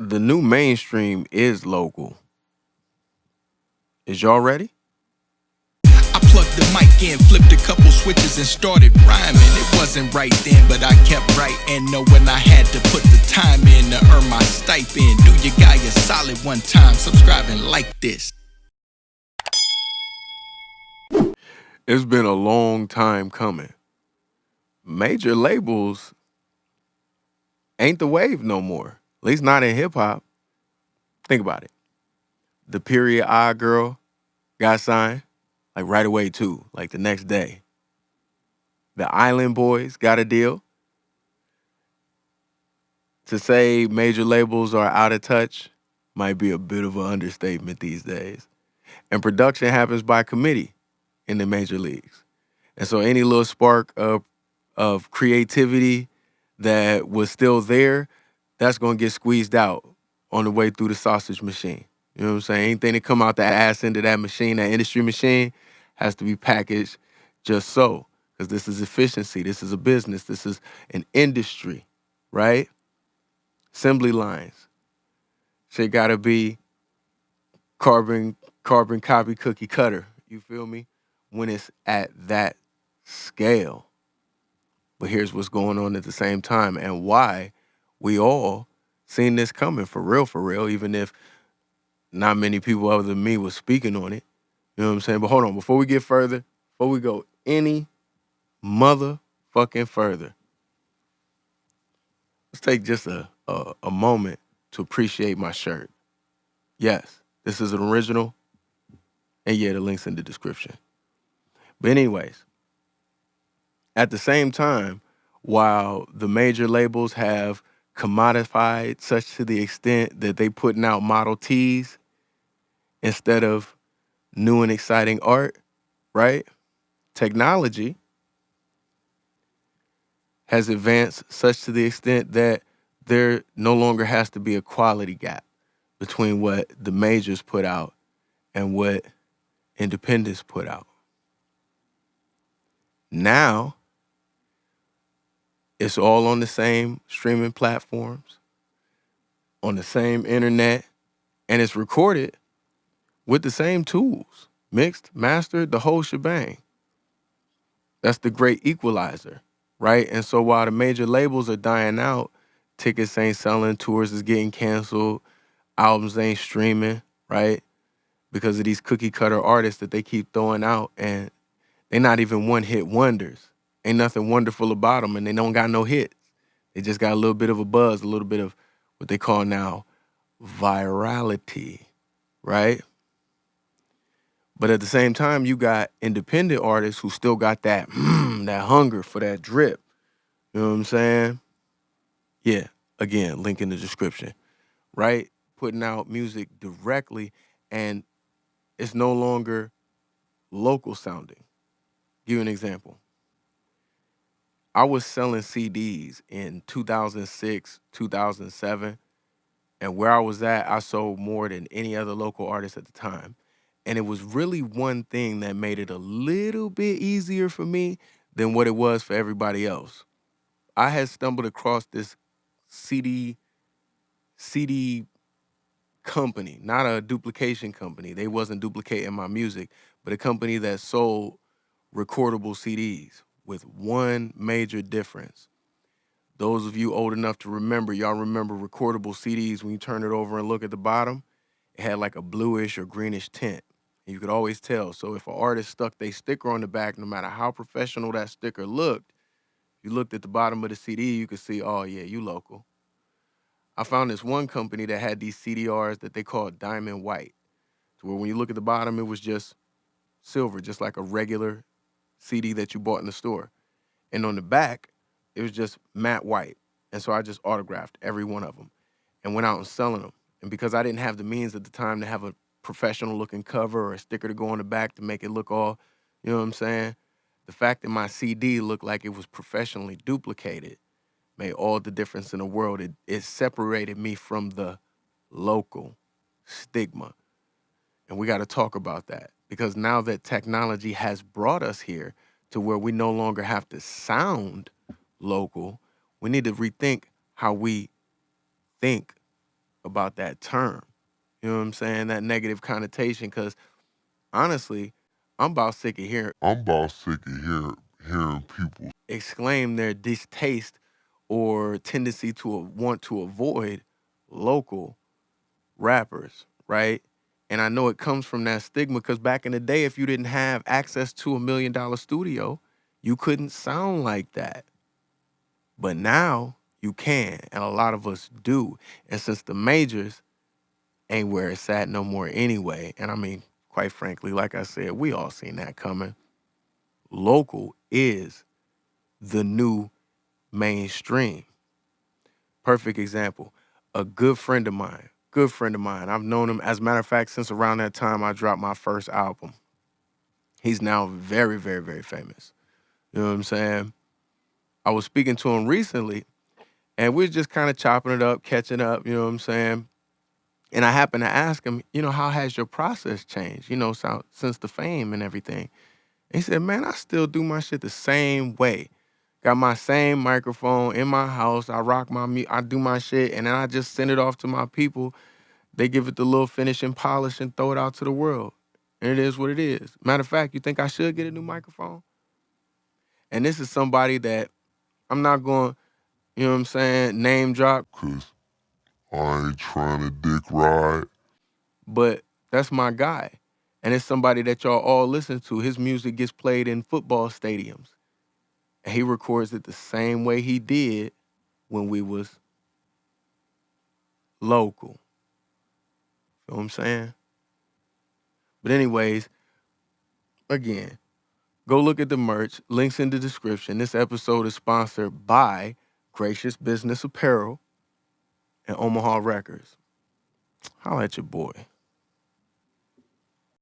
The new mainstream is local. Is y'all ready? I plugged the mic in, flipped a couple switches and started rhyming. It wasn't right then, but I kept writing, knowing I had to put the time in to earn my stipend. Do your guy a solid one time, subscribe and like this. It's been a long time coming. Major labels ain't the wave no more. At least not in hip hop. Think about it. The Period I Girl got signed like right away too, like the next day. The Island Boys got a deal. To say major labels are out of touch might be a bit of an understatement these days. And production happens by committee in the major leagues. And so any little spark of creativity that was still there, that's gonna get squeezed out on the way through the sausage machine. You know what I'm saying? Anything that come out the ass end of that machine, that industry machine, has to be packaged just so. Because this is efficiency, this is a business, this is an industry, right? Assembly lines. Shit gotta be carbon copy cookie cutter. You feel me? When it's at that scale. But here's what's going on at the same time and why we all seen this coming for real, even if not many people other than me was speaking on it. You know what I'm saying? But hold on, before we get further, before we go any motherfucking further, let's take just a moment to appreciate my shirt. Yes, this is an original, and yeah, the link's in the description. But anyways, at the same time, while the major labels have commodified such to the extent that they putting out Model Ts instead of new and exciting art, right? Technology has advanced such to the extent that there no longer has to be a quality gap between what the majors put out and what independents put out. Now, it's all on the same streaming platforms, on the same internet, and it's recorded with the same tools, mixed, mastered, the whole shebang. That's the great equalizer, right? And so while the major labels are dying out, tickets ain't selling, tours is getting canceled, albums ain't streaming, right? Because of these cookie cutter artists that they keep throwing out, and they're not even one hit wonders. Ain't nothing wonderful about them, and they don't got no hits. They just got a little bit of a buzz, a little bit of what they call now virality, right? But at the same time, you got independent artists who still got that that hunger for that drip. You know what I'm saying? Yeah. Again, link in the description, right? Putting out music directly, and it's no longer local sounding. Give you an example. I was selling CDs in 2006, 2007, and where I was at, I sold more than any other local artist at the time. And it was really one thing that made it a little bit easier for me than what it was for everybody else. I had stumbled across this CD company, not a duplication company. They wasn't duplicating my music, but a company that sold recordable CDs with one major difference. Those of you old enough to remember, y'all remember recordable CDs when you turn it over and look at the bottom, it had like a bluish or greenish tint. And you could always tell. So if an artist stuck their sticker on the back, no matter how professional that sticker looked, you looked at the bottom of the CD, you could see, oh yeah, you local. I found this one company that had these CDRs that they called Diamond White, to where when you look at the bottom, it was just silver, just like a regular CD that you bought in the store. And on the back, it was just matte white. And so I just autographed every one of them and went out and selling them. And because I didn't have the means at the time to have a professional looking cover or a sticker to go on the back to make it look all, you know what I'm saying? The fact that my CD looked like it was professionally duplicated made all the difference in the world. It separated me from the local stigma. And we got to talk about that because now that technology has brought us here to where we no longer have to sound local, we need to rethink how we think about that term. You know what I'm saying? That negative connotation, because honestly, I'm about sick of hearing people exclaim their distaste or tendency to want to avoid local rappers, right? And I know it comes from that stigma because back in the day, if you didn't have access to $1 million studio, you couldn't sound like that. But now you can, and a lot of us do. And since the majors ain't where it's at no more anyway, and I mean, quite frankly, like I said, we all seen that coming. Local is the new mainstream. Perfect example. A good friend of mine. I've known him, as a matter of fact, since around that time I dropped my first album. He's now very, very, very famous. You know what I'm saying? I was speaking to him recently, and we are just kind of chopping it up, catching up, you know what I'm saying? And I happened to ask him, how has your process changed, since the fame and everything? And he said, man, I still do my shit the same way. Got my same microphone in my house. I rock I do my shit, and then I just send it off to my people. They give it the little finishing polish and throw it out to the world. And it is what it is. Matter of fact, you think I should get a new microphone? And this is somebody that I'm not going, name drop. Because I ain't trying to dick ride. But that's my guy. And it's somebody that y'all all listen to. His music gets played in football stadiums. And he records it the same way he did when we was local. Feel what I'm saying? But anyways, again, go look at the merch. Links in the description. This episode is sponsored by Gracious Business Apparel and Omaha Records. Holla at your boy.